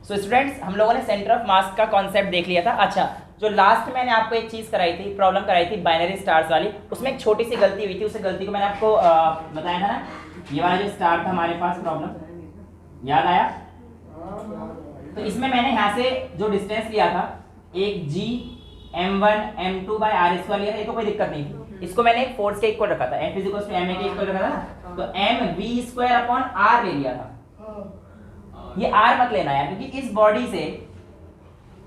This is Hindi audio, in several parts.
सो स्टूडेंट्स हम लोगों ने सेंटर ऑफ मास का कॉन्सेप्ट देख लिया था। अच्छा, जो लास्ट मैंने आपको एक चीज कराई थी, प्रॉब्लम कराई थी बाइनरी स्टार्स वाली, उसमें एक छोटी सी गलती हुई थी। उस गलती को मैंने आपको बताया था ना, ये वाला जो स्टार था हमारे पास प्रॉब्लम, याद आया? तो इसमें मैंने यहाँ से जो डिस्टेंस लिया था, एक g m1 m2 bye are square लिया था, ये तो कोई दिक्कत नहीं थी। इसको मैंने एक फोर्स के इक्वल रखा था, F इक्वल टू ma के इक्वल रखा था ना, तो m v square upon r ले लिया था। ये r मत लेना यार, क्योंकि इस बॉडी से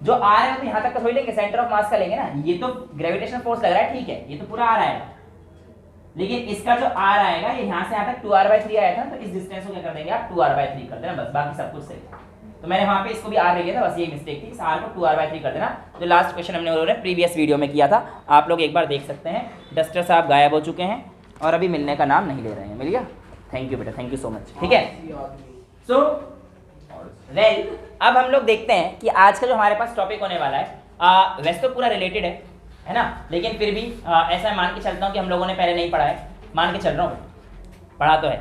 जो r है तो यहाँ तक का थोड़ी लेंगे, सेंटर ऑफ मास का लेंगे ना। ये तो ग्रेविटेशनल फोर्स लग रहा है, ठीक है, ये तो पूरा r आएगा, लेकिन इसका जो r आएगा ये यहाँ से यहाँ तक 2r/3 आया था, तो इस डिस्टेंस को क्या कर देंगे आप 2r/3 कर देना, बस बाकी सब कुछ सही है। तो मैंने वहां पे इसको भी r ले लिया था, बस ये मिस्टेक थी, इस r को 2r/3 कर देना। जो लास्ट क्वेश्चन हमने उन्होंने प्रीवियस वीडियो में किया था, आप लोग एक बार देख सकते हैं। डस्टर साहब गायब हो चुके हैं और अभी मिलने का नाम नहीं ले रहे हैं। मिल गया? थैंक यू बेटा, थैंक यू सो मच। ठीक है, सो वेल अब हम लोग देखते हैं कि आज का जो हमारे पास टॉपिक होने वाला है, वैसे तो पूरा रिलेटेड है ना, लेकिन फिर भी ऐसा मान के चलता हूँ कि हम लोगों ने पहले नहीं पढ़ा है, मान के चल रहा हूँ, पढ़ा तो है।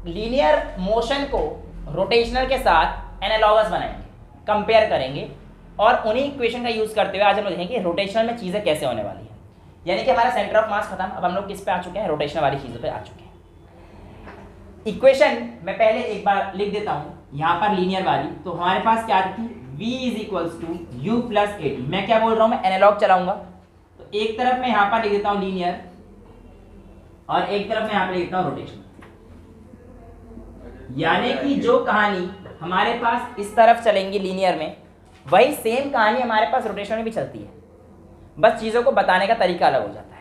लीनियर मोशन को रोटेशनल के साथ एनालॉगस बनाएंगे, कंपेयर करेंगे, और उन्हीं इक्वेशन का यूज करते हुए आज हम लोग देखेंगे कि रोटेशनल में चीज़ें कैसे होने वाली है। यानी कि हमारा सेंटर ऑफ मास खत्म, अब हम लोग किस पे आ चुके हैं? रोटेशनल वाली चीज़ों पे आ चुके हैं। इक्वेशन मैं पहले एक बार लिख देता हूँ यहाँ पर, लीनियर वाली, तो हमारे पास क्या थी? v is equals to u plus a t. मैं क्या बोल रहा हूँ? मैं एनालॉग चलाऊंगा, तो एक तरफ मैं यहाँ पर लिख देता हूँ लीनियर, और एक तरफ मैं यहाँ पर लिख देता हूँ रोटेशनल। यानी कि जो कहानी हमारे पास इस तरफ चलेंगी लीनियर में, वही सेम कहानी हमारे पास रोटेशनल में भी चलती है, बस चीज़ों को बताने का तरीका अलग हो जाता है।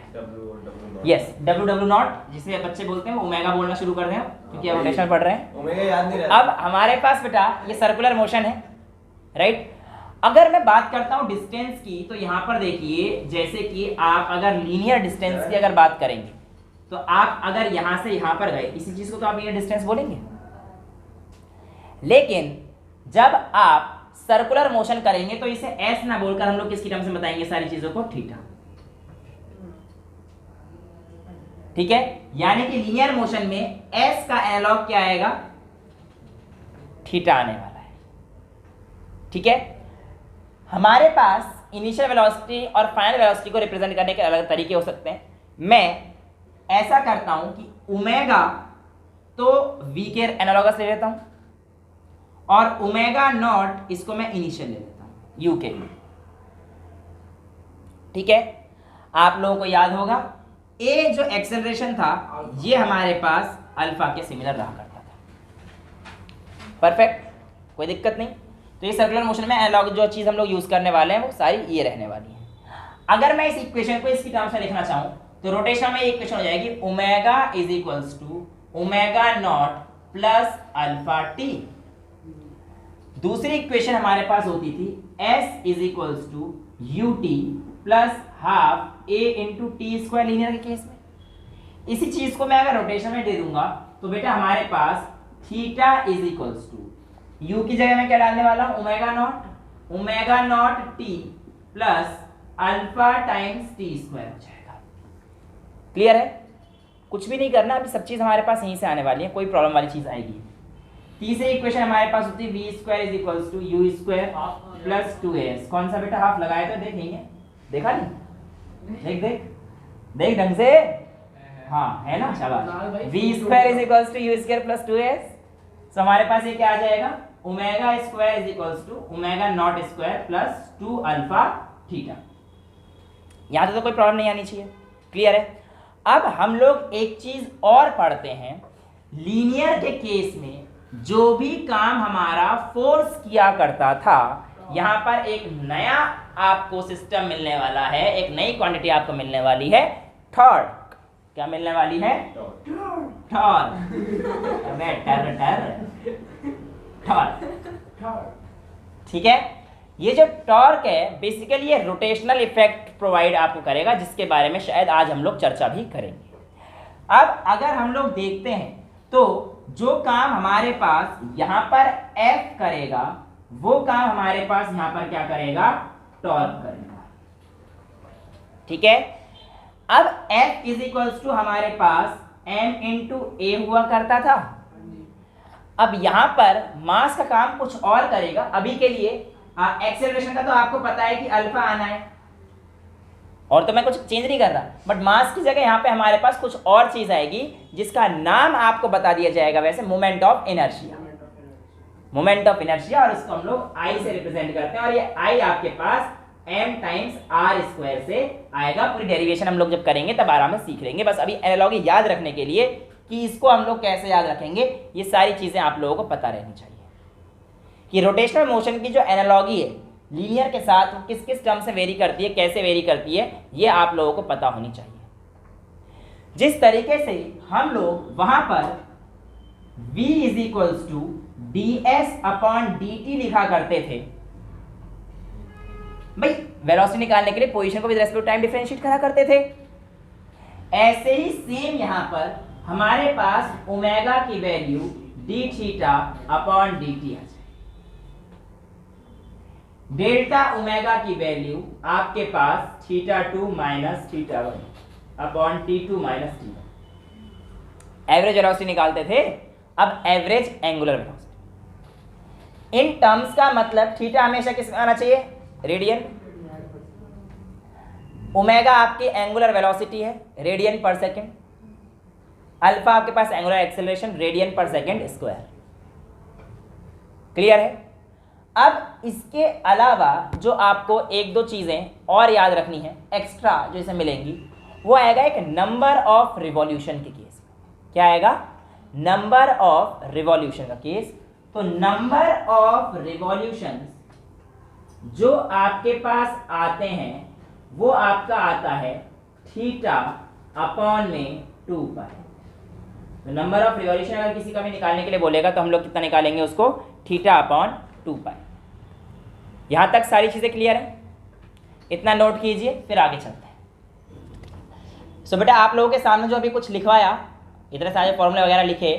यस, डब्ल्यू नॉट जिसे बच्चे बोलते हैं, वो ओमेगा बोलना शुरू कर दें क्योंकि रोटेशनल पढ़ रहे हैं। ओमेगा याद नहीं रहता। अब हमारे पास बेटा ये सर्कुलर मोशन है, राइट। अगर मैं बात करता हूँ डिस्टेंस की, तो यहाँ पर देखिए, जैसे कि आप अगर लीनियर डिस्टेंस की अगर बात करेंगे, तो आप अगर यहाँ से यहाँ पर गए, इसी चीज़ को तो आप लीनियर डिस्टेंस बोलेंगे। लेकिन जब आप सर्कुलर मोशन करेंगे तो इसे एस ना बोलकर हम लोग किसकी टर्म से बताएंगे सारी चीजों को? थीटा। ठीक है, यानी कि लीनियर मोशन में एस का एनालॉग क्या आएगा? थीटा आने वाला है। ठीक है, हमारे पास इनिशियल वेलोसिटी और फाइनल वेलोसिटी को रिप्रेजेंट करने के अलग तरीके हो सकते हैं। मैं ऐसा करता हूं कि ओमेगा तो वी के एनालॉगस ले लेता हूं, और ओमेगा नॉट इसको मैं इनिशियल ले लेता हूं यू के लिए। ठीक है, आप लोगों को याद होगा ए जो एक्सेलरेशन था ये हमारे पास अल्फा के सिमिलर रहा करता था। परफेक्ट, कोई दिक्कत नहीं। तो ये सर्कुलर मोशन में एनालॉग जो चीज़ हम लोग यूज़ करने वाले हैं वो सारी ये रहने वाली है। अगर मैं इस इक्वेशन को इसकी टर्म्स में लिखना चाहूँ तो रोटेशन में इक्वेशन हो जाएगी omega is equals to omega not plus alpha t. दूसरी इक्वेशन हमारे पास होती थी s is equals to u t plus half a into t square linear के केस में। इसी चीज को मैं अगर रोटेशन में दे दूंगा तो बेटा हमारे पास theta is equals to u की जगह मैं क्या डालने वाला हूं? Omega naught t plus alpha times t square हो जाएगा। क्लियर है? कुछ भी नहीं करना, अभी सब चीज हमारे पास यहीं से आने वाली है, कोई प्रॉब्लम वाली चीज आएगी। तीसरी इक्वेशन हमारे पास होती है v square is equals to u square plus 2as। कौन सा बेटा हाफ लगाया तो देखेंगे, देखा नहीं? देख ढंग से, हाँ है ना, शाबाश। V square is equals to u square plus 2as। So हमारे पास ये क्या आ जाएगा? Omega square is equals to omega not square plus 2 alpha theta. यहां तो कोई प्रॉब्लम नहीं आनी चाहिए। क्लियर है? अब हम लोग एक चीज और पढ़ते हैं, लीनियर के केस में जो भी काम हमारा फोर्स किया करता था, यहां पर एक नया आपको सिस्टम मिलने वाला है, एक नई क्वांटिटी आपको मिलने वाली है, टॉर्क। क्या मिलने वाली है? टॉर्क। ठीक है, ये जो टॉर्क है बेसिकली ये रोटेशनल इफेक्ट प्रोवाइड आपको करेगा, जिसके बारे में शायद आज हम लोग चर्चा भी करेंगे। अब अगर हम लोग देखते हैं तो जो काम हमारे पास यहां पर F करेगा, वो काम हमारे पास यहां पर क्या करेगा? टॉर्क करेगा। ठीक है, अब F इज इक्वल्स टू हमारे पास m इंटू ए हुआ करता था। अब यहाँ पर मास का काम कुछ और करेगा। अभी के लिए एक्सेलरेशन का तो आपको पता है कि अल्फा आना है, और तो मैं कुछ चेंज नहीं कर रहा, बट मास की जगह यहाँ पे हमारे पास कुछ और चीज आएगी जिसका नाम आपको बता दिया जाएगा वैसे, moment of inertia. Moment of inertia, और उसको हम लोग आई से रिप्रेजेंट करते हैं, और ये आई आपके पास m टाइम्स आर स्क्वायर से आएगा। पूरी डेरिवेशन हम लोग जब करेंगे तब आराम से सीख लेंगे। बस अभी एनालॉजी याद रखने के लिए कि इसको हम लोग कैसे याद रखेंगे, ये सारी चीजें आप लोगों को पता रहनी चाहिए कि रोटेशनल मोशन की जो एनालॉजी है लीनियर के साथ वो किस किस टर्म से वेरी करती है, कैसे वेरी करती है, ये आप लोगों को पता होनी चाहिए। जिस तरीके से हम लोग वहां पर v is equals to ds upon dt लिखा करते थे भाई, वेलोसिटी निकालने के लिए पोजीशन को with respect to time differentiate करा करते थे, ऐसे ही सेम यहां पर हमारे पास ओमेगा की value d theta upon dt है। डेल्टा ओमेगा की वैल्यू आपके पास θ2 minus θ1 upon T2 minus T1। Average velocity निकालते थे, अब एवरेज एंगुलर वेलोसिटी। इन टर्म्स का मतलब थीटा हमेशा किस में आना चाहिए, रेडियन। ओमेगा आपकी एंगुलर वेलोसिटी है, रेडियन पर सेकेंड। अल्फा आपके पास angular acceleration, radian per second square. Clear है? अब इसके अलावा जो आपको एक दो चीजें और याद रखनी है एक्स्ट्रा जो इसे मिलेंगी, वो आएगा एक नंबर ऑफ रिवॉल्यूशन के केस। क्या आएगा? नंबर ऑफ रिवॉल्यूशन का केस। तो नंबर ऑफ रिवॉल्यूशन जो आपके पास आते हैं वो आपका आता है थीटा अपॉन में 2 पाई। तो नंबर ऑफ रिवॉल्यूशन अगर किसी का भी निकालने के लिए बोलेगा तो हम लोग कितना निकालेंगे उसको, थीटा अपॉन 2 पाई। यहां तक सारी चीजें क्लियर है? इतना नोट कीजिए, फिर आगे चलते हैं। सो बेटा आप लोगों के सामने जो अभी कुछ लिखवाया, इतने सारे फॉर्मूले वगैरह लिखे,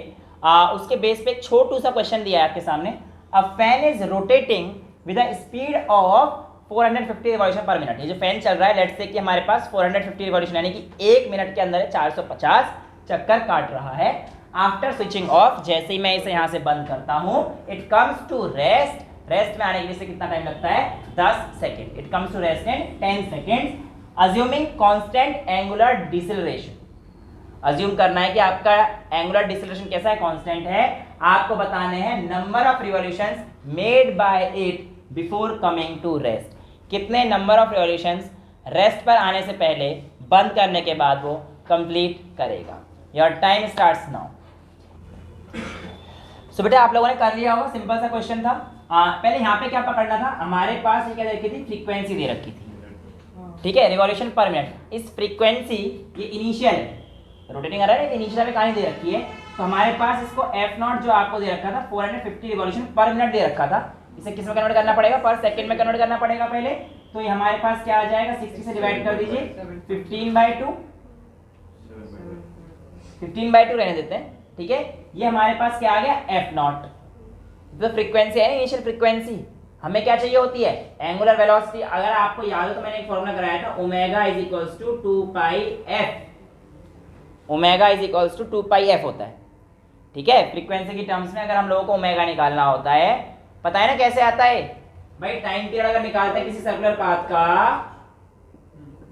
उसके बेस पे एक छोटू सा क्वेश्चन दिया है आपके सामने। A fan is rotating with a speed of 450 revolution पर मिनट। ये जो फैन चल रहा है, लेट्स से कि हमारे पास 450 रिवॉल्यूशन यानी कि 1 मिनट के अंदर 450 चक्कर काट रहा है। आफ्टर स्विचिंग ऑफ, जैसे ही मैं इसे यहाँ से बंद करता हूँ, it comes to rest. Rest में आने के लिए से कितना टाइम लगता है? 10 second. It comes to rest in 10 second, assuming constant angular deceleration. Assume करना है कि आपका एंगुलर डिसेलरेशन कैसा है, कांस्टेंट है। आपको बताने हैं number of revolutions made by it before coming to rest. कितने नंबर ऑफ रिवॉल्यूशंस रेस्ट पर आने से पहले, बंद करने के बाद वो कंप्लीट करेगा। Your time starts now. So बेटा आप लोगों ने कर लिया होगा, सिंपल सा क्वेश्चन था। पहले यहाँ पे क्या पकड़ना था, हमारे पास ये क्या दे रखी थी, फ्रीक्वेंसी दे रखी थी, ठीक है, रिवॉल्यूशन पर मिनट। इस फ्रीक्वेंसी ये इनिशियल रोटेटिंग आ रहा है, इनिशियल में कहानी दे रखी है, तो हमारे पास इसको f0 जो आपको दे रखा था 450 रिवॉल्यूशन पर मिनट दे रखा था, इसे किस में कन्वर्ट करना पड़ेगा, पर सेकंड में कन्वर्ट करना पड़ेगा पहले। तो ये हमारे पास क्या आ जाएगा, 60 से डिवाइड कर दीजिए, 15/2 15/2 रहने देते हैं, ठीक है। ये हमारे पास क्या आ गया, f0। तो फ्रीक्वेंसी है, इनिशियल फ्रीक्वेंसी। हमें क्या चाहिए होती है, एंगुलर वेलोसिटी। अगर आपको याद हो तो मैंने एक फॉर्मूला कराया था, omega is equals to 2 pi f. Omega is equals to 2 pi f होता है, ठीक है। फ्रीक्वेंसी की टर्म्स में अगर हम लोगों को ओमेगा निकालना होता है, पता है ना कैसे आता है भाई, टाइम पीरियड अगर निकालते हैं किसी सर्कुलर पाथ का,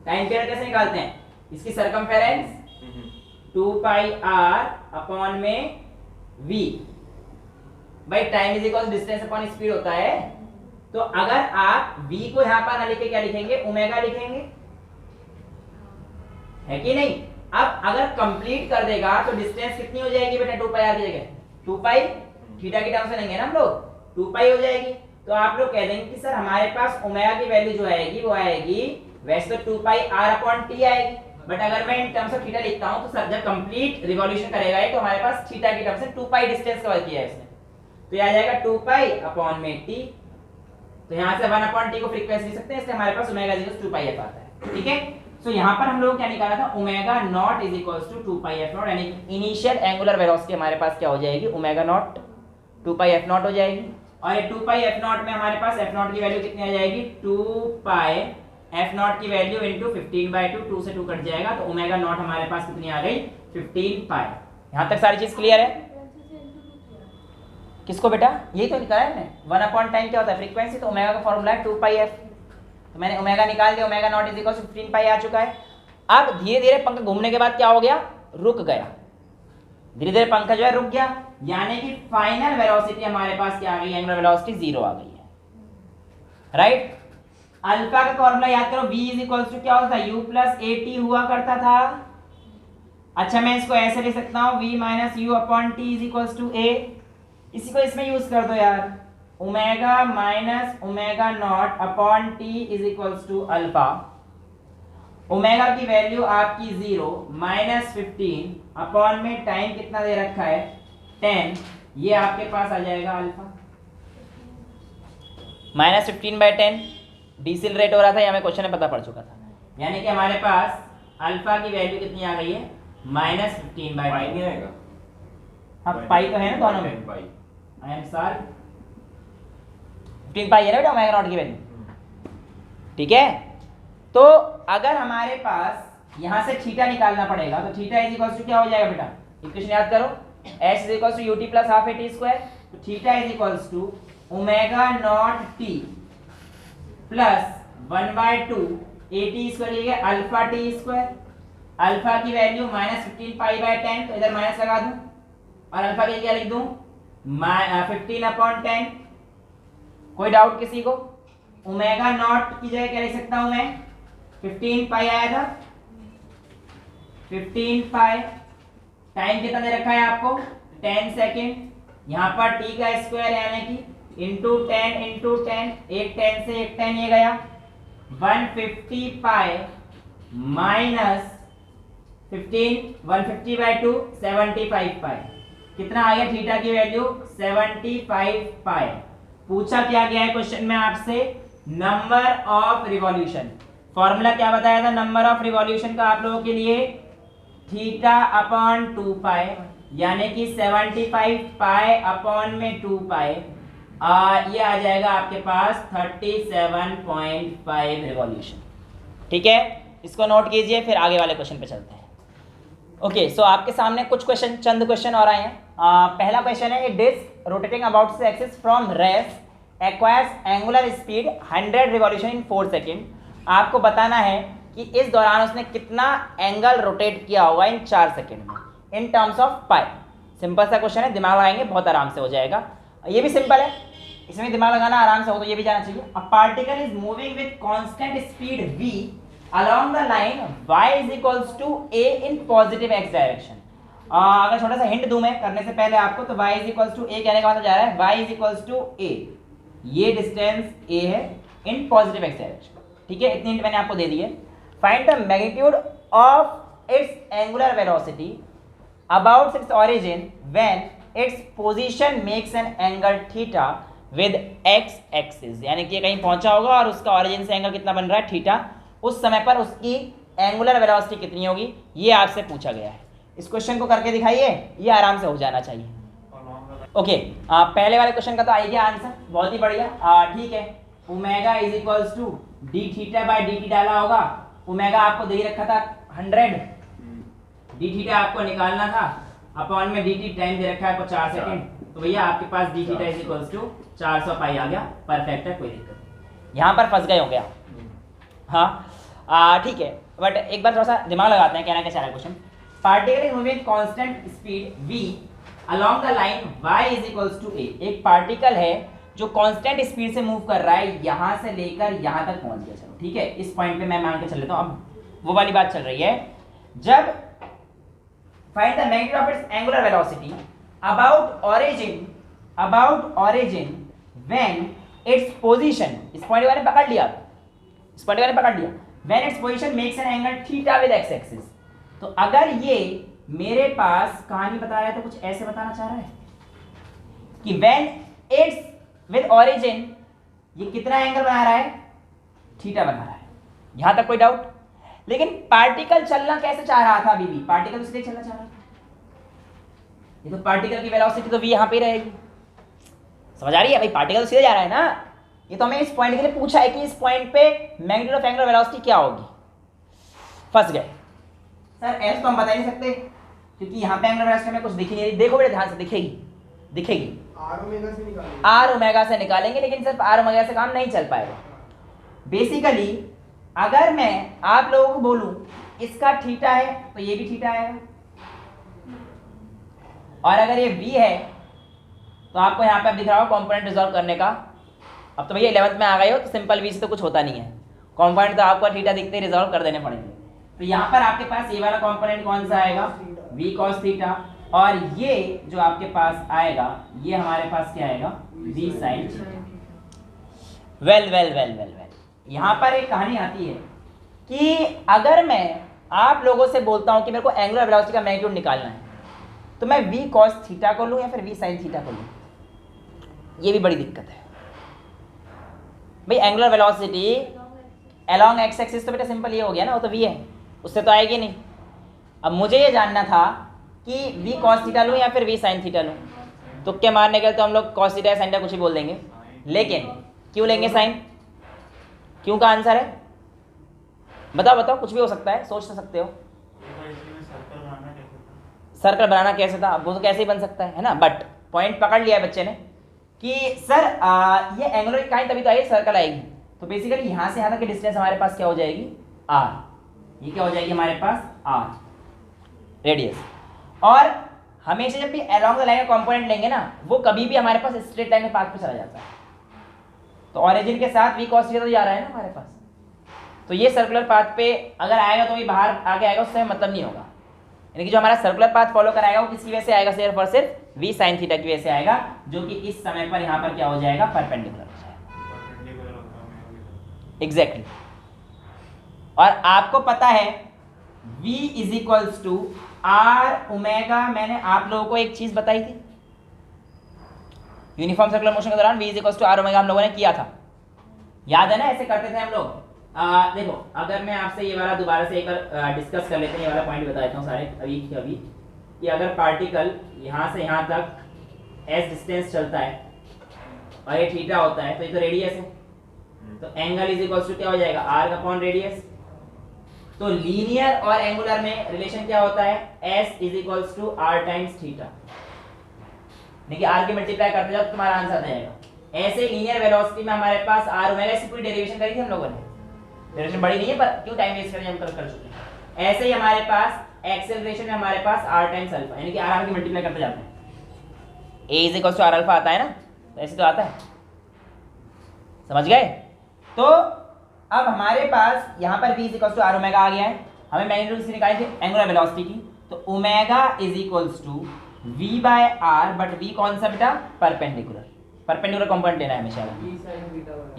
टाइम पीरियड कैसे निकालते हैं, इसकी सरकमफेरेंस 2 पाई आर अपॉन में v। भाई time is equal distance upon speed होता है। तो अगर आप v को यहां पर ना लिखे क्या लिखेंगे, ओमेगा लिखेंगे, है कि नहीं। अब अगर कंप्लीट कर देगा तो डिस्टेंस कितनी हो जाएगी बेटा, 2 पाई आर की जगह 2 पाई थीटा की टर्म से लेंगे ना हम लोग, 2 पाई हो जाएगी। तो आप लोग कह देंगे कि सर हमारे पास ओमेगा की वैल्यू जो आएगी वो आएगी, वैसे तो 2 पाई आर अपॉन टी आएगी, बट अगर मैं इन टर्म्स ऑफ थीटा लिखता हूं तो सर जब कंप्लीट रिवॉल्यूशन करेगा ये, तो हमारे पास थीटा की टर्म से 2 पाई डिस्टेंस कवर किया है इसने, तो ये आ जाएगा 2 पाई अपॉन में टी। तो यहां से 1 अपॉन टी को फ्रीक्वेंसी लिख सकते हैं, इसलिए हमारे पास omega is equal to 2 pi f आता है, ठीक है। सो यहां पर हम लोग क्या निकाला था, omega naught is equals to 2 pi F naught, यानी इनिशियल एंगुलर वेलोसिटी हमारे पास क्या हो जाएगी, omega naught 2 pi F naught हो जाएगी। और ये 2 पाई एफ नॉट में हमारे पास एफ नॉट की वैल्यू कितनी आ जाएगी, 2 पाई एफ नॉट की वैल्यू इनटू 15/2, 2 से 2 कट जाएगा, तो ओमेगा नॉट हमारे पास कितनी आ गई, 15 पाई। यहां तक सारी चीज क्लियर है? किसको बेटा? यही तो निकाला है मैंने। 1/10 क्या होता है? फ्रीक्वेंसी। तो ओमेगा का फॉर्मूला है 2πf। तो मैंने ओमेगा निकाल दिया, omega naught is equal to 15π आ चुका है। अब धीरे धीरे पंखा घूमने के बाद क्या हो गया? रुक गया। धीरे धीरे पंखा जो है रुक गया, यानी कि फाइनल वेलोसिटी हमारे पास क्या आ गई? एंगुलर वेलोसिटी 0 आ गई है, राइट। अल्फा का फॉर्मूला याद करो, v इज इक्वल टू क्या होता था? u प्लस at हुआ करता था। अच्छा मैं इसको ऐसे लिख सकता हूँ, v minus U upon T is equal to a। इसी को इसमें यूज कर दो यार, omega minus omega naught upon T is equal to alpha. Omega की वैल्यू आपकी 0 माइनस 15 अपॉन में टाइम कितना दे रखा है? 10। ये आपके पास आ जाएगा अल्फा। माइनस 15/10 डिसिलरेट हो रहा था, या हमें क्वेश्चन में पता पड़ चुका था। यानी कि हमारे पास अल्फा की वैल्यू कितनी आ गई है? माइनस 15/10। हाँ पाई तो है ना दोनों में। आई एम सॉरी, 15 पाई है ना बेटा ओमेगा नॉट की वैल्यू, ठीक है। तो अगर हमारे पास यहां से थीटा निकालना पड़ेगा, तो थीटा इज इक्वल टू क्या हो जाएगा बेटा? इक्वेशन याद करो, s is equal to ut plus half at square. तो theta is equal to omega naught t plus 1/2 at square, ये अल्फा टी स्क्वायर। अल्फा की वैल्यू माइनस 15π/10, तो इधर माइनस लगा दूं, और अल्फा के लिए क्या लिख दूं? 15/10। कोई डाउट किसी को? ओमेगा नॉट की जगह क्या लिख सकता हूं मैं? 15π आया था, 15π। टाइम कितना दे रखा है आपको? 10 सेकेंड। यहाँ पर t का स्क्वायर यानी कि इंटू 10 एक 10 से एक 10 ये गया, 150π माइनस 15, 150/2 75π। कितना आ गया थीटा की वैल्यू? 75π। पूछा क्या गया है क्वेश्चन में आपसे? Number of revolution. फॉर्मूला क्या बताया था नंबर ऑफ रिवॉल्यूशन का आप लोगों के लिए? थीटा अपॉन 2π, यानी कि 75π अपॉन में 2π। ये आ जाएगा आपके पास 37.5 रिवॉल्यूशन, ठीक है। इसको नोट कीजिए, फिर आगे वाले क्वेश्चन पे चलते हैं। ओके सो आपके सामने कुछ क्वेश्चन, चंद क्वेश्चन और आए हैं। पहला क्वेश्चन है, a disc rotating about its axis from rest acquires angular speed 100 revolution in 4 second. आपको बताना है कि इस दौरान उसने कितना एंगल रोटेट किया होगा इन 4 सेकेंड में, in terms of pi. Simple सा क्वेश्चन है, दिमाग लगाएंगे बहुत आराम से हो जाएगा। ये भी सिंपल है, इसमें दिमाग लगाना आराम से हो तो ये भी जाना चाहिए। A particle is moving with constant speed v along the line y is equals to a in positive x direction। अगर छोटा सा हिंट दूं मैं करने से पहले आपको, तो y is equals to a कहने का मतलब जा रहा है y is equals to a, ये डिस्टेंस a है इन पॉजिटिव x डायरेक्शन, ठीक है। इतनी हिंट मैंने आपको दे दी है। Find the magnitude of its angular velocity about its origin when its position makes an angle theta with x axis, यानी कि कहीं पहुंचा होगा और उसका ओरिजिन से एंगल कितना बन रहा है? थीटा। उस समय पर उसकी एंगुलर वेलोसिटी कितनी होगी, ये आपसे पूछा गया है। इस क्वेश्चन को करके दिखाइए, ये आराम से हो जाना चाहिए। ओके पहले वाले क्वेश्चन का तो आ गया आंसर, बहुत ही बढ़िया, ठीक है। Omega is equals to D theta by D T डाला होगा। ओमेगा आपको दे रखा था 100, डी थीटा आपको निकालना था, अपॉन में डी टी टाइम दे रखा है आपको 4 सेकेंड, तो भैया आपके पास d theta is equals to 400 pi आ गया। परफेक्ट है, कोई दिक्कत नहीं। यहाँ पर फंस गए होंगे आप, हाँ ठीक है। बट एक बार थोड़ा सा दिमाग लगाते हैं, कहना क्या चाह रहा है question. Particle is moving constant speed v along the line y is equals to a। एक पार्टिकल है जो कांस्टेंट स्पीड से मूव कर रहा है, यहाँ से लेकर यहाँ तक पहुँच गया। चलो ठीक है, इस पॉइंट पे मैं मान के चल लेता हूँ। अब वो वाली बात चल रही है, जब find the magnitude of its angular velocity about origin when its position, इस पॉइंट वाले पकड़ लिया, इस पॉइंट वाले पकड़ लिया, when its position makes an angle theta with x axis. तो अगर ये मेरे पास कहानी बता रहा है तो कुछ ऐसे बताना चाह रहा है कि व्हेन इट्स विद ओरिजिन, ये कितना एंगल बना रहा है? थीटा बना रहा है। यहां तक कोई डाउट? लेकिन पार्टिकल चलना कैसे चाह रहा था? अभी भी पार्टिकल सीधे चलना चाह रहा था। ये तो पार्टिकल की वेलोसिटी तो v यहां पे रहेगी, समझ आ रही है भाई? पार्टिकल सीधे जा रहा है ना। ये तो हमें इस पॉइंट के लिए पूछा है कि इस पॉइंट पे मैग्नीट्यूड ऑफ एंगुलर वेलोसिटी क्या होगी। फंस गए सर, ऐसे तो हम बता नहीं सकते क्योंकि यहाँ पे एंगुलर वेलोसिटी में कुछ दिख नहीं रही। देखो बेटा ध्यान से, दिखेगी दिखेगी। आर ओमेगा से निकालेंगे, लेकिन सिर्फ आर ओमेगा से काम नहीं चल पाएगा। बेसिकली अगर मैं आप लोगों को बोलूं इसका थीटा है तो ये भी थीटा आएगा, और अगर ये v है तो आपको यहाँ पे अब दिख रहा होगा कॉम्पोनेंट रिजॉल्व करने का। अब तो भैया 11th में आ गए हो तो सिंपल v से तो कुछ होता नहीं है, कॉम्पोनेंट तो आपको थीटा दिखते ही रिजॉल्व कर देने पड़ेंगे। तो यहाँ पर आपके पास ये वाला कॉम्पोनेंट कौन सा आएगा, v cos थीटा, और ये जो आपके पास आएगा ये हमारे पास क्या आएगा, v sin theta. Well well well well well यहाँ पर एक कहानी आती है कि अगर मैं आप लोगों से बोलता हूँ कि मेरे को एंगुलर वेलोसिटी का मैग्नीट्यूड निकालना है, तो मैं v cos थीटा को लूँ या फिर v sin थीटा को लूँ, ये भी बड़ी दिक्कत है भाई। Angular velocity along x axis तो बेटा सिंपल ये हो गया ना, वो तो v है, उससे तो आएगी नहीं। अब मुझे ये जानना था कि v cos थीटा लूँ या फिर v sin थीटा लूँ। तुक्के मारने के लिए तो हम लोग cos थीटा या sin थीटा कुछ ही बोल देंगे, लेकिन क्यों लेंगे sin? क्यों का आंसर है बताओ बताओ, कुछ भी हो सकता है, सोच तो सकते हो। सर्कल बनाना कैसे था, अब वो तो कैसे ही बन सकता है ना, बट पॉइंट पकड़ लिया है बच्चे ने कि सर ये एंगुलर इकाई तभी तो आएगी सर्कल आएगी। तो बेसिकली यहाँ से यहाँ तक की डिस्टेंस हमारे पास क्या हो जाएगी, r, ये क्या हो जाएगी हमारे पास r रेडियस। और हमेशा जब भी अलोंग द लाइन का कंपोनेंट लेंगे ना, वो कभी भी हमारे पास स्ट्रेट लाइन के पाथ पे चला जाता है। तो ऑरिजिन के साथ v cos थीटा तो जा रहा है ना हमारे पास, तो ये सर्कुलर पाथ पे अगर आएगा तो भी बाहर आगे आएगा, उससे मतलब नहीं होगा। यानी कि जो हमारा सर्कुलर पाथ फॉलो कराएगा वो किसकी वजह से आएगा, सिर्फ और सिर्फ v sin थीटा की वजह से आएगा, जो कि इस समय पर यहाँ पर क्या हो जाएगा, परपेंडिकुलर हो जाएगा। एग्जैक्टली। और आपको पता है v is equals to R omega, मैंने आप लोगों को एक चीज बताई थी यूनिफॉर्म सर्कुलर मोशन के दौरान, v is equals to R omega हम लोगों ने किया था, याद है ना, ऐसे करते थे हम लोग। देखो अगर मैं आपसे ये वाला दोबारा से एक बार डिस्कस कर लेते हैं, ये वाला पॉइंट बता देता हूँ सारे अभी कि अगर पार्टिकल यहाँ से यहाँ तक s डिस्टेंस चलता है और ये थीटा होता है, तो ये तो रेडियस है, तो एंगल इज इक्वल्स टू क्या हो जाएगा, r अपॉन रेडियस। तो लीनियर और एंगुलर में रिलेशन क्या होता है, s is equals to r times theta. देखिए r की मल्टीप्लाई करते जाओ तो तुम्हारा आंसर आ जाएगा। ऐसे लीनियर वेलोसिटी में हमारे पास r ओमेगा, इसकी पूरी डेरिवेशन करी थी हम लोगों ने, डेरिवेशन बड़ी नहीं है पर क्यों टाइम वेस्ट करें, हम कर चुके हैं। ऐसे ही हमारे पास एक्सेलरेशन में हमारे पास r टाइम्स अल्फा, यानी कि r की मल्टीप्लाई करते जाते हैं। a is equals to r alpha आता है ना, तो ऐसे तो आता है, समझ गए। तो अब हमारे पास यहाँ पर v is equals to r omega आ गया है, हमें मैग्नीट्यूड से निकाली थी एंगुलर वेलोसिटी की, तो omega is equals to v by r, but v कौन सा बेटा, परपेंडिकुलर, परपेंडिकुलर कंपोनेंट लेना है हमेशा,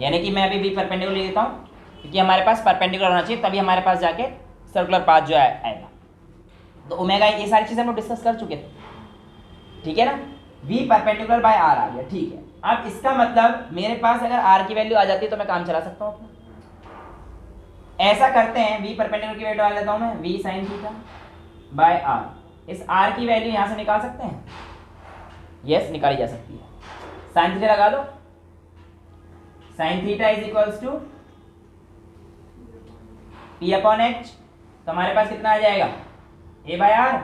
यानी कि मैं अभी v परपेंडिकुलर ले लेता हूँ क्योंकि हमारे पास परपेंडिकुलर होना चाहिए, तभी हमारे पास जाके सर्कुलर पाथ जो है आएगा। तो ओमेगा, ये सारी चीजें हम लोग डिस्कस कर चुके थे, ठीक है ना। v परपेंडिकुलर बाय r आ गया, ठीक है। अब इसका मतलब मेरे पास अगर r की वैल्यू आ जाती है तो मैं काम चला सकता हूँ अपना। ऐसा करते हैं, v परपेंडिकुलर की वैल्यू डाल देता हूँ मैं, v sin theta by r। इस r की वैल्यू यहाँ से निकाल सकते हैं, यस निकाली जा सकती है। sin थीटा लगा दो, sin theta is equals to p upon h, तो हमारे पास कितना आ जाएगा, a बाय r,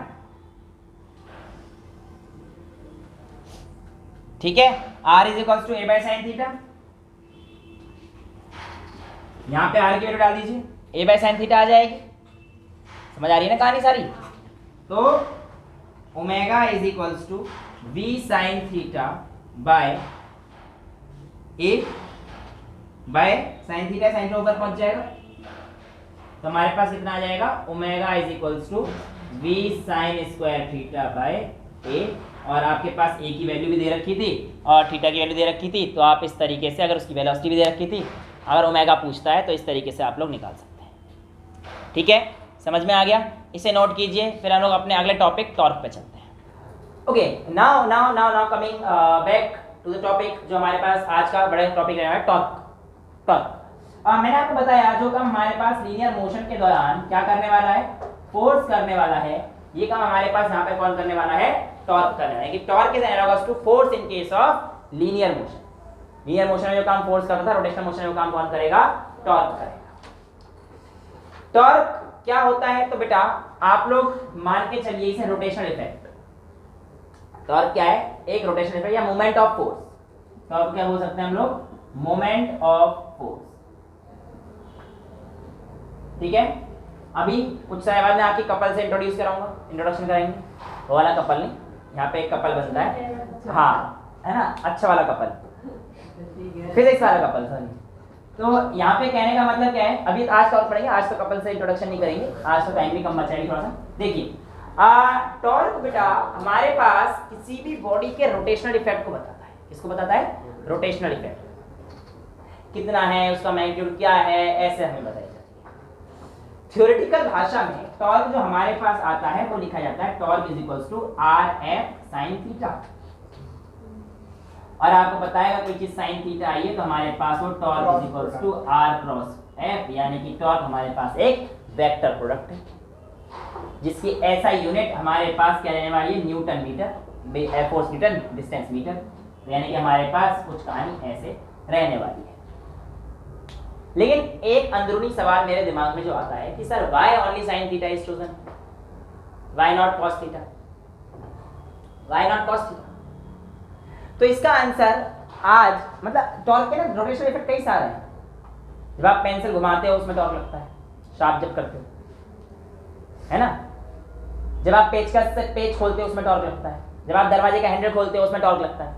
ठीक है। r is equals to a by sine theta, यहाँ पे r की वैल्यू डाल दीजिए, a बाय साइन थीटा आ जाएगी। समझ आ रही है ना कहानी सारी। तो omega is equals to v sine theta by a by sine theta, sine theta ऊपर पहुंच जाएगा, तो हमारे पास कितना आ जाएगा, omega is equals to v sine square theta by a, और आपके पास a की वैल्यू भी दे रखी थी और थीटा की वैल्यू दे रखी थी, तो आप इस तरीके से, अगर उसकी वेलोसिटी भी दे रखी थी, अगर ओमेगा पूछता है तो इस तरीके से आप लोग निकाल सकते हैं, ठीक है। समझ में आ गया, इसे नोट कीजिए, फिर हम लोग अपने अगले टॉपिक टॉर्क पे चलते हैं। Okay, now coming back to the topic, जो हमारे पास आज का बड़ा टॉपिक है टॉर्क। मैंने आपको बताया जो काम हमारे पास लीनियर मोशन के दौरान क्या करने वाला है, फोर्स करने वाला है, ये काम हमारे पास यहाँ पे कौन करने वाला है, टॉर्क करने वाला है। कि torque is analogous to force in case of linear motion. Linear motion में जो काम फोर्स करता था, रोटेशनल मोशन में वो काम कौन करेगा, टॉर्क करेगा। टॉर्क क्या होता है, तो बेटा आप लोग मान के चलिए इसे रोटेशनल इफेक्ट। टॉर्क क्या है? एक रोटेशनल इफेक्ट या मोमेंट ऑफ फोर्स। टॉर्क क्या बोल सकते हैं हम लोग? Moment of force. ठीक है, अभी कुछ समय बाद मैं आपकी कपल से इंट्रोड्यूस कराऊंगा, इंट्रोडक्शन कराएंगे। वो वाला कपल नहीं, यहाँ पे एक कपल बनता है, हाँ है ना, अच्छा वाला कपल, फिजिक्स वाला कपल, सॉरी। तो यहाँ पे कहने का मतलब क्या है, अभी आज टॉर्क पढ़ेंगे, आज तो कपल से इंट्रोडक्शन नहीं करेंगे, आज तो टाइम भी कम बचाएगी थोड़ा सा। देखिए टॉर्क बेटा हमारे पास किसी भी बॉडी के रोटेशनल इफेक्ट को बताता है। किसको बताता है? Rotational effect. कितना है, उसका मैग्नीट्यूड क्या है, ऐसे हमें बताया जाता है। थ्योरेटिकल भाषा में टॉर्क जो हमारे पास आता है वो लिखा जाता है torque is equals to R F sine theta. और आपको बताएगा कोई चीज साइन थीटा आई है तो हमारे पास वो torque is equals to R cross F, यानी कि टॉर्क हमारे पास एक वेक्टर प्रोडक्ट है जिसकी ऐसा यूनिट हमारे पास क्या रहने वाली है? Newton metre, force newton, distance metre. यानी कि हमारे पास कुछ कहानी ऐसे रहने वाली है। लेकिन एक अंदरूनी सवाल मेरे दिमाग में जो आता है कि sir why only sine theta is chosen, why not cos theta, why not cos theta? तो इसका आंसर आज मतलब टॉर्क के ना रोटेशनल इफेक्ट कई सारे हैं। जब आप पेंसिल घुमाते हो उसमें टॉर्क लगता है, शार्प जब करते हो, है ना। जब आप पेचकस से पेच खोलते हो उसमें टॉर्क लगता है, जब आप दरवाजे का हैंडल खोलते हो उसमें टॉर्क लगता है,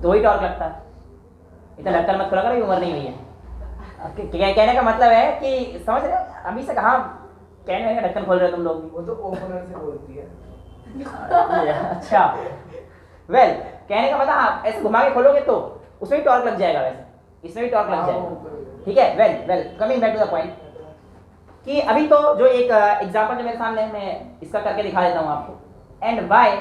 तो वही टॉर्क लगता है। इतना ढक्कन मत खोला करो, उम्र नहीं हुई है। कहने का मतलब है कि समझ रहे हो, अभी से कहाँ कहने का ढक्कन खोल रहे हो तुम लोग? वो तो ओपनर से बोलती है। अच्छा, वेल कहने का मतलब हाँ, ऐसे घुमा के खोलोगे तो उसमें भी टॉर्क लग जाएगा, वैसे इसमें भी टॉर्क लग जाएगा। ठीक है, well coming back to the point कि अभी तो जो एक एग्जांपल जो मेरे सामने है मैं इसका करके दिखा देता हूँ आपको। And why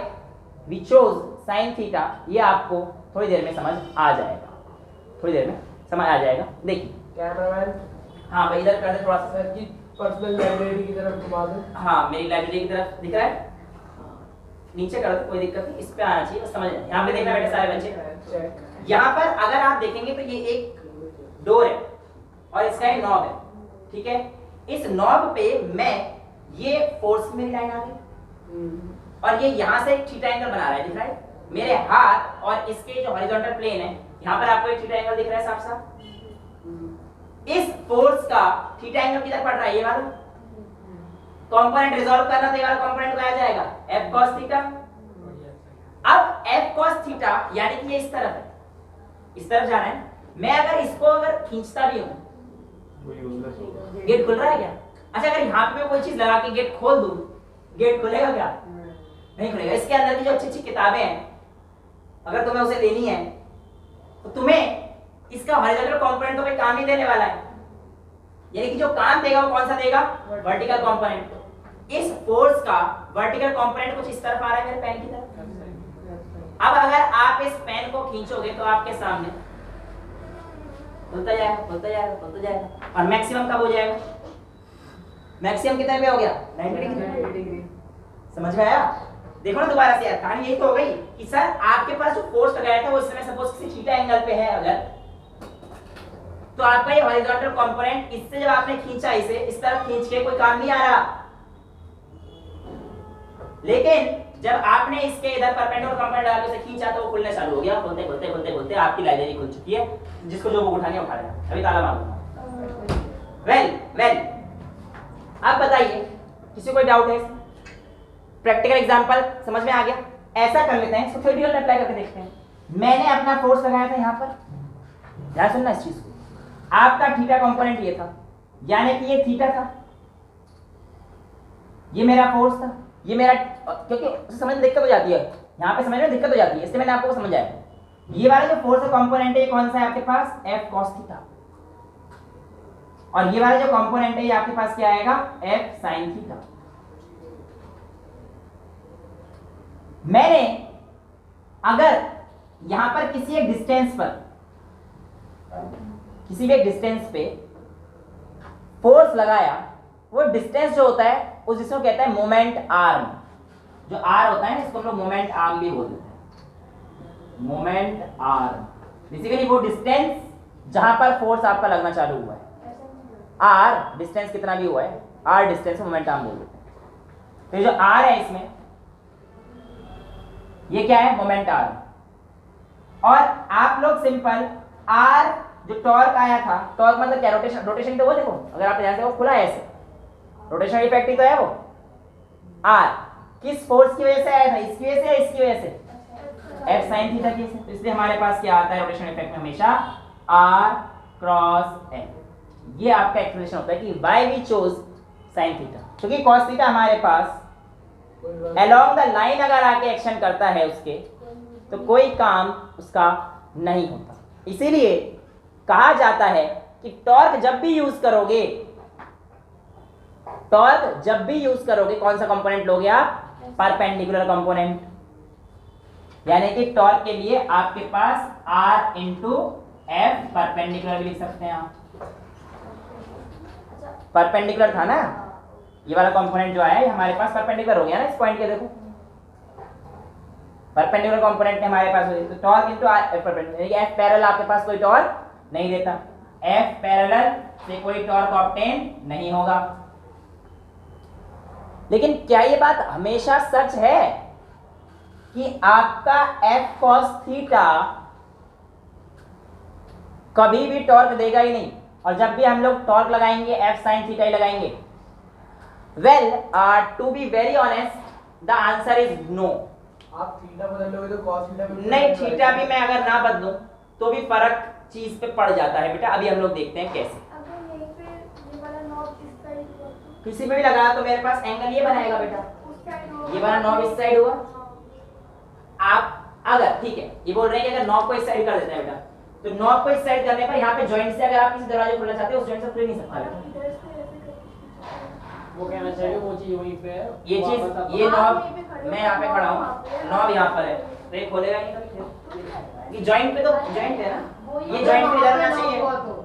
we chose sine theta, ये आपको थोड़ी देर में समझ आ जाएगा, थोड़ी देर में समझ आ जाएगा। देखिए कैमरामैन, हाँ भाई इधर कर दे थोड़ा सा सर की पर्सनल लाइब्रेरी की तरफ घुमा दो। हाँ मेरी लाइब्रेरी की तरफ दिख रहा है, नीचे कर दो, कोई दिक्कत नहीं, इस पे आना चाहिए, बस समझ। यहाँ पे देखना बेटे सारे बच्चे, यहाँ पर अगर आप देखेंगे तो ये एक डोर है और इसका एक नॉब है, ठीक है। इस नॉब पे मैं ये फोर्स की मेरी लाइन आ गई और ये यहाँ से एक थीटा एंगल बना रहा है, दिख रहा है मेरे हाथ और इसके जो हॉरिजॉन्टल प्लेन है, यहाँ पर आपको एक थीटा एंगल दिख रहा है साफ साफ। इस फोर्स का थीटा एंगल किधर पड़ रहा है? ये वाला कंपोनेंट रिजॉल्व करना तो ये वाला कंपोनेंट को आ जाएगा f cos थीटा। अब f cos थीटा यानी कि ये इस तरफ है, इस तरफ जाना है। मैं अगर इसको अगर खींचता भी हूं, गेट खुल रहा है क्या? अच्छा, अगर यहाँ पे मैं कोई चीज लगा के गेट खोल दूं, गेट खुलेगा क्या? नहीं खुलेगा। इसके अंदर की जो अच्छी अच्छी किताबें हैं, अगर तुम्हें उसे लेनी है तो तुम्हें इसका हॉरिजॉन्टल कंपोनेंट तो कोई काम नहीं देने वाला है, यानी कि जो काम देगा वो कौन सा देगा? Vertical component. इस फोर्स का वर्टिकल कंपोनेंट कुछ इस तरफ आ रहा है मेरे पेन की तरफ। अब अगर आप इस पेन को खींचोगे तो आपके सामने खुलता जाएगा, खुलता जाएगा, खुलता जाएगा। और मैक्सिमम कब हो जाएगा? मैक्सिमम कितने पे हो गया? 90 डिग्री। समझ में आया? देखो ना दोबारा से यार, कहानी यही तो हो गई कि सर आपके पास जो फोर्स लगाया था वो इस समय सपोज किसी थीटा एंगल पे है अगर, तो आपका ये हॉरिजॉन्टल कंपोनेंट इससे जब आपने खींचा, इसे इस तरफ खींच के कोई काम नहीं आ रहा। लेकिन जब आपने इसके इधर परपेंडिकुलर कंपोनेंट डाल के इसे खींचा तो वो खुलने चालू हो गया। खुलते खुलते खुलते खुलते आपकी लाइब्रेरी खुल चुकी है, जिसको जो बुक उठानी उठा लेना। अभी ताला मार दूंगा। वेल अब बताइए, किसी कोई डाउट है? प्रैक्टिकल एग्जांपल समझ में आ गया? ऐसा कर लेते हैं, इसको थ्योरेटिकल में अप्लाई करके देखते हैं। मैंने अपना फोर्स लगाया था यहाँ पर, ध्यान सुनना इस चीज को। आपका थीटा कंपोनेंट ये था, यानी कि ये थीटा था, ये मेरा फोर्स था, ये मेरा, क्योंकि समझ में दिक्कत हो जाती है, यहाँ पे समझ में दिक्कत हो जाती है, इसलिए मैंने आपको समझाया। ये वाला जो फोर्स का कंपोनेंट है ये कौन सा है आपके पास? f cos theta. और ये वाला जो कंपोनेंट है ये आपके पास क्या आएगा? f sin theta. मैंने अगर यहां पर किसी एक डिस्टेंस पर, किसी भी एक डिस्टेंस पे फोर्स लगाया, वो डिस्टेंस जो होता है उस डिस्टेंस को कहता है मोमेंट आर्म। जो आर होता है इसको हम लोग मोमेंट आर्म भी बोलते हैं, मोमेंट आर्म। बेसिकली वो डिस्टेंस जहां पर फोर्स आपका लगना चालू हुआ है, आर डिस्टेंस कितना भी हुआ है, आर डिस्टेंस मोमेंट आर्म बोल देते हैं। तो जो आर है इसमें ये क्या है, मोमेंट आर। और आप लोग सिंपल आर जो टॉर्क आया था, टॉर्क मतलब क्या, रोटेशन, रोटेशन तो वो देखो, अगर आप ध्यान से वो खुला है ऐसे, रोटेशन इफेक्ट ही तो है वो। आर किस फोर्स की वजह से आया था, इसकी वजह से या इसकी वजह से, एफ साइन थीटा की वजह से। इसलिए हमारे पास क्या आता है रोटेशन इफेक्ट में हमेशा आर क्रॉस एन। ये आपका एक्सप्लेनेशन होता है कि why we chose sine theta, क्योंकि कॉस थीटा हमारे पास अलोंग द लाइन अगर आके एक्शन करता है उसके, तो कोई काम उसका नहीं होता। इसीलिए कहा जाता है कि टॉर्क जब भी यूज करोगे, टॉर्क जब भी यूज करोगे, कौन सा कंपोनेंट लोगे आप, परपेंडिकुलर कंपोनेंट। यानी कि टॉर्क के लिए आपके पास R इंटू एफ परपेंडिकुलर भी लिख सकते हैं आप। परपेंडिकुलर था ना ये वाला कंपोनेंट जो आया है हमारे पास परपेंडिकुलर हो गया ना इस पॉइंट के, देखो परपेंडिकुलर कंपोनेंट हमारे पास हो गया, तो torque into F perpendicular, F parallel आपके पास कोई टॉर्क नहीं देता, एफ पैरेलल से कोई टॉर्क ऑब्टेन नहीं होगा। लेकिन क्या ये बात हमेशा सच है कि आपका एफ कॉस थीटा कभी भी टॉर्क देगा ही नहीं, और जब भी हम लोग टॉर्क लगाएंगे एफ साइन थीटा ही लगाएंगे? Well, to be very honest the answer is no. आप थीटा बदल लोगे तो कॉस थीटा नहीं, थीटा भी मैं अगर ना बदलूं तो भी फर्क चीज पे पड़ जाता है बेटा। अभी हम लोग देखते हैं कैसे। अगर यहीं पे ये वाला नॉब इस साइड हुआ तो किसी में भी लगा तो मेरे पास एंगल ये बनाएगा बेटा, उस साइड होगा, ये वाला नॉब इस साइड हुआ। आप अगर ठीक है ये बोल रहे हैं कि अगर नॉब को इस साइड कर देते हैं बेटा, तो नॉब को इस साइड करने पर यहाँ पे जॉइंट से अगर आप किसी दरवाजे खोलना चाहते हो उस जॉइंट से खुल नहीं सकता और बेटा। आप इधर से ऐसे करके वो कहना चाहिए वो चीज वहीं पे है, ये वो चीज, आप बता- ये आप नॉब यहीं पे खड़े हो, मैं यहाँ पे खड़ा हूँ, नॉब यहाँ पर है, तो ये खोलेगा नहीं कभी। ये जॉइंट पे तो जॉइंट है ना, ये जॉइंट पे इधर होना चाहिए। वहाँ पे-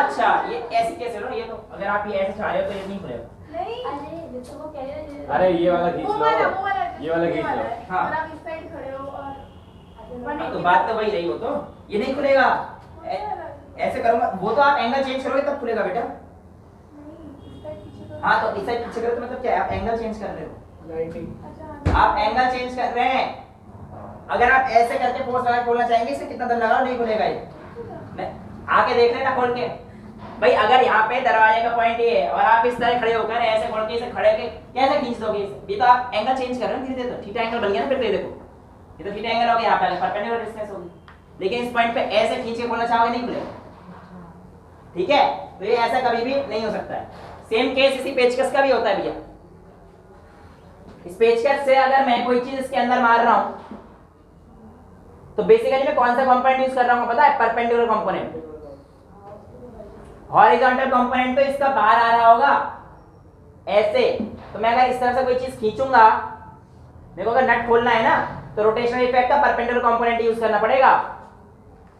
अच्छा ये ऐसे कैसे हो, ये तो अगर आप ये ऐसे चाह रहे हो तो ये नहीं खुलेगा। नहीं, अरे जैसे वो कह रहे हैं, अरे ये वाला खींच वो लो, वाला ये वाला खींच लो। है। हाँ। और आप इस साइड खड़े हो और हाँ, तो बात तो वही रही, वो तो ये नहीं खुलेगा। ऐसे करूंगा वो तो आप एंगल चेंज करोगे तब खुलेगा बेटा। नहीं, इस साइड पीछे करो। हाँ तो इस साइड पीछे करो तो मतलब क्या है, आप एंगल चेंज कर रहे हो, 90 अच्छा, आप एंगल चेंज कर रहे हैं। अगर आप ऐसे करके फोर्स लगा के खोलना चाहेंगे, इससे कितना दम लगाओ नहीं खुलेगा ये। मैं आके देख लेना खोल के भाई, अगर यहाँ पे दरवाजे का पॉइंट ये है और आप इस तरह खड़े होकर ऐसे खोल के इसे खड़े के कैसे खींच दोगे इसे? ये तो आप एंगल चेंज कर रहे हो धीरे धीरे, तो थीटा एंगल बन गया ना। फिर तो ये देखो ये तो थीटा एंगल हो गया, यहाँ पे परपेंडिकुलर डिस्टेंस होगी, लेकिन इस पॉइंट पे ऐसे खींच के खोलना चाहोगे नहीं खुलेगा। ठीक है, तो ये ऐसा कभी भी नहीं हो सकता है। सेम केस इसी पेचकस का भी होता है भैया। इस पेचकस से अगर मैं कोई चीज इसके अंदर मार रहा हूं तो बेसिकली मैं कौन सा कंपोनेंट यूज कर रहा हूं पता है? Perpendicular component. हॉरिजॉन्टल कंपोनेंट तो इसका बाहर आ रहा होगा ऐसे, तो मैं अगर इस तरह से कोई चीज खींचूंगा, मेरे को अगर नट खोलना है ना तो रोटेशनल इफेक्ट का परपेंडिकुलर कंपोनेंट यूज करना पड़ेगा।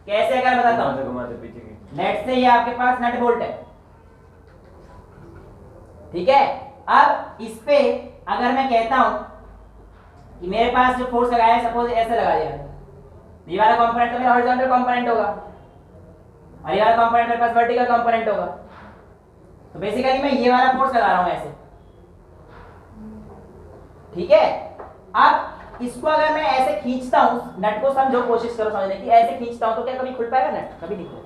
कैसे अगर बताता हूं, घुमाते पीछे की। नेट से ये आपके पास नट बोल्ट है, ठीक है। अब इस पे अगर मैं कहता हूं कि मेरे पास जो फोर्स लगाया है सपोज ऐसे लगा दिया, ये वाला कंपोनेंट तो मेरा हॉरिजॉन्टल कंपोनेंट होगा और ये वाला कंपोनेंट मेरे पास वर्टिकल कंपोनेंट होगा, तो बेसिकली मैं ये वाला फोर्स लगा रहा हूं ऐसे, ठीक है। अब इसको अगर मैं ऐसे खींचता हूं, नट को समझो, कोशिश करो समझने की, ऐसे खींचता हूं तो क्या कभी खुल पाएगा नट? कभी नहीं खुलेगा।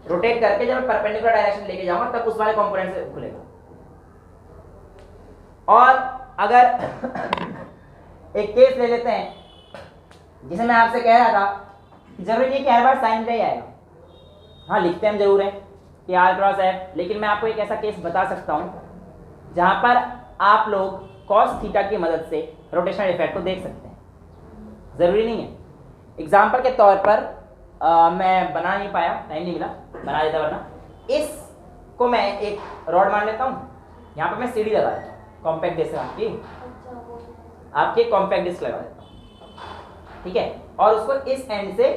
रोटेट करके जब मैं परपेंडिकुलर डायरेक्शन लेके जाऊंगा तब उस वाले कंपोनेंट से खुलेगा। और अगर एक केस ले लेते हैं जिसे मैं आपसे कह रहा था, जरूरी नहीं कि हर बार साइन ही आएगा, हाँ लिखते हम जरूर है कि आर क्रॉस एफ, लेकिन मैं आपको एक ऐसा केस बता सकता हूं जहां पर आप लोग कॉस थीटा की मदद से रोटेशनल इफेक्ट को देख सकते हैं। जरूरी नहीं है, एग्जाम्पल के तौर पर मैं बना नहीं पाया, टाइम नहीं मिला, बना देता वरना। इसको मैं एक रॉड मान लेता हूँ, यहाँ पे मैं सीढ़ी लगा देता हूँ, कॉम्पैक्ट डिस्क आपकी कॉम्पैक्ट डिस्क लगा देता हूँ, ठीक है, और उसको इस एंड से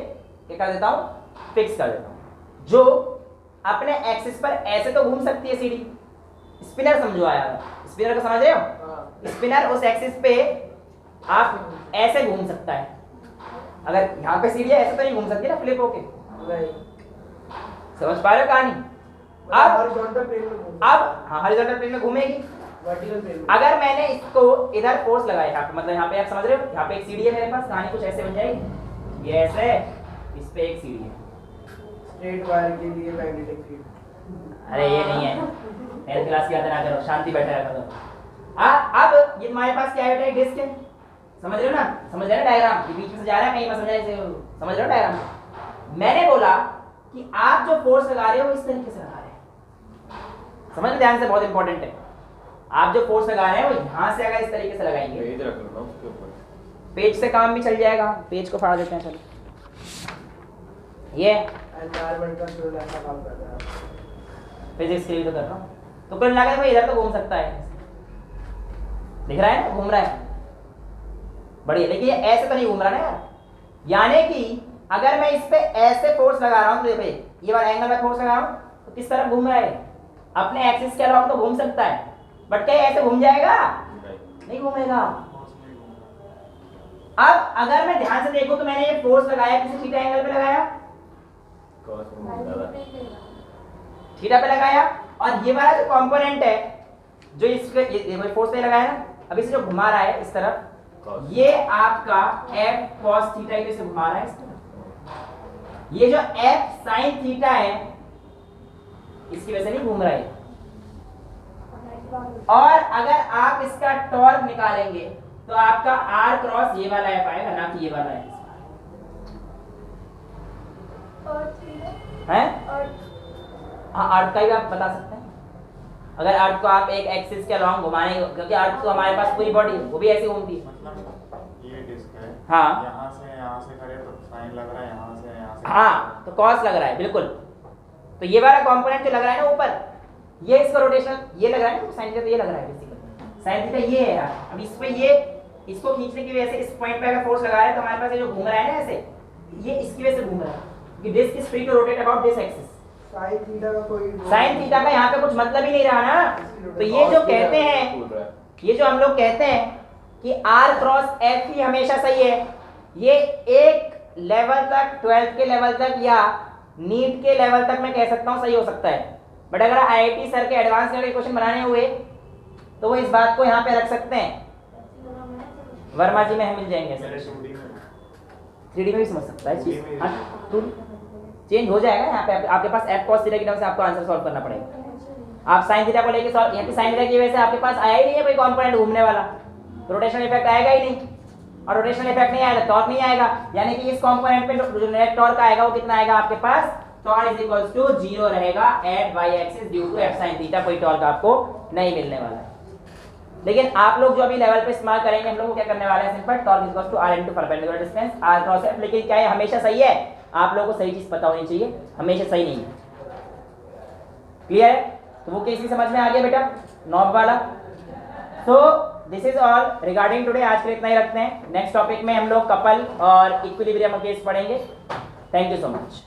क्या कर देता हूँ, फिक्स कर देता हूँ, जो अपने एक्सिस पर ऐसे तो घूम सकती है सीढ़ी। स्पिनर समझो आया, स्पिनर को समझ रहे हो? स्पिनर उस एक्सिस पे आप ऐसे घूम सकता है, अगर यहाँ पे सीढ़ी है ऐसे तो नहीं घूम सकती ना फ्लिप होके, नहीं, समझ पा रहे हो कहानी? हॉरिजॉन्टल प्लेन में घूमता है। अब हाँ हॉरिजॉन्टल प्लेन में घूमेगी, वर्टिकल प्लेन। अगर मैंने इसको इधर फोर्स लगाया यहाँ पे, मतलब यहाँ पे आप समझ रहे हो, यहाँ पे एक सीढ़ी है मेरे पास, कहानी कुछ ऐसे बन जाएगी, ये ऐसे, इस पे एक सीढ़ी है। स्ट्रेट वायर के लिए मैग्नेटिक फील्ड। अरे ये नहीं है, मेरे क्लास की याद ना करो, शांति बैठा रखो। अब ये तुम्हारे पास क्या है, डिस्क है, समझ रहे हो ना, समझ रहे हो डायग्राम, ये बीच में से जा रहा है, कहीं समझ रहे हो, समझ रहे हो डायग्राम। मैंने बोला कि आप जो फोर्स लगा रहे हो इस तरीके से लगा रहे हैं, समझ ध्यान से, बहुत इंपॉर्टेंट है। आप जो फोर्स लगा रहे हैं वो यहाँ से अगर इस तरीके से लगाएंगे, पेज रख लो ना उसके ऊपर, पेज से काम भी चल जाएगा, पेज को फाड़ देते हैं। चलो ये एनवायरनमेंट का स्टूडेंट ऐसा काम कर रहा है, फिजिक्स के लिए तो कर रहा हूँ, तो कुल लगा भाई इधर तो घूम सकता है, दिख रहा है ना, घूम रहा है, बढ़िया। लेकिन ये ऐसे तो नहीं घूम रहा ना यार, यानी कि अगर मैं इस पे ऐसे फोर्स लगा रहा हूँ तो देखो ये वाला एंगल में फोर्स लगा रहा हूँ तो किस तरफ घूम रहा है, अपने एक्सिस के अलावा तो घूम सकता है, बट क्या ऐसे घूम जाएगा, नहीं घूमेगा। अब अगर मैं ध्यान से देखूं तो मैंने ये फोर्स लगाया किसी थीटा एंगल पे लगाया, थीटा पे लगाया, और ये वाला जो कंपोनेंट है जो इसके ये फोर्स पे लगाया ना, अब इसे जो घुमा रहा है इस तरफ, ये आपका f cos थीटा की से घुमा रहा है इस तरफ। ये जो f sin थीटा है इसकी वजह से नहीं घूम रहा है। और अगर आप इसका टॉर्क निकालेंगे तो आपका r क्रॉस ये वाला f आएगा, ना कि ये वाला f है। हाँ, अर्थ का भी आप बता सकते हैं, अगर अर्थ को आप एक एक्सिस के अलोंग घुमाएंगे, क्योंकि अर्थ तो हमारे पास पूरी बॉडी है, वो भी ऐसी घूमती है। ये डिस्क है, हाँ, यहाँ से करे तो साइन लग रहा है, यहाँ से हाँ, तो कॉस लग रहा है बिल्कुल। तो ये वाला कंपोनेंट जो लग रहा है ना ऊपर, ये इसका रोटेशनल ये लग रहा है ना, साइन थीटा तो ये लग रहा है बेसिकली, साइन थीटा ये है यार। अब इस पे ये इसको खींचने की वजह से इस पॉइंट पे अगर फोर्स लगा रहे हैं तो हमारे पास ये जो घूम रहा है ना ऐसे, ये इसकी वजह से घूम रहा है, क्योंकि disc is free to rotate about this axis. Sine theta का कोई साइन थीटा का यहाँ पे कुछ मतलब ही नहीं रहा ना। तो ये जो कहते हैं, ये जो हम लोग कहते हैं कि r क्रॉस f ही हमेशा सही है, ये एक लेवल तक, 12th के लेवल तक या नीट के लेवल तक मैं कह सकता हूँ सही हो सकता है, बट अगर IIT सर के एडवांस लेवल के क्वेश्चन बनाने हुए तो वो इस बात को यहाँ पे रख सकते हैं। वर्मा जी में हम मिल जाएंगे, 3D में भी समझ सकता है चीज, चेंज हो जाएगा यहाँ पे। आपके पास f cos थीटा की टर्म से आपको आंसर सॉल्व करना पड़ेगा। आप sin थीटा को लेके सॉल्व, यहाँ पे sin थीटा की वजह से आपके पास आया ही नहीं है कोई कंपोनेंट घूमने वाला, रोटेशनल इफेक्ट आएगा ही नहीं, और रोटेशनल इफेक्ट नहीं आएगा टॉर्क नहीं आएगा, यानी कि इस कंपोनेंट पे जो नेट टॉर्क आएगा वो कितना आएगा आपके पास, टॉर्क इज इक्वल्स टू 0 रहेगा at y axis due to f sin theta, कोई टॉर्क आपको नहीं मिलने वाला है। लेकिन आप लोग जो अभी लेवल पे इस्तेमाल करेंगे, हम लोग क्या करने वाले हैं, simple torque is equals to r into perpendicular distance r cross f। लेकिन क्या है, हमेशा सही है, आप लोगों को सही चीज पता होनी चाहिए, हमेशा सही नहीं है। क्लियर है? तो वो केस भी समझ में आ गया बेटा, नॉब वाला। So this is all regarding today, आज के लिए इतना ही रखते हैं। नेक्स्ट टॉपिक में हम लोग कपल और इक्विलिब्रियम केस पढ़ेंगे। Thank you so much.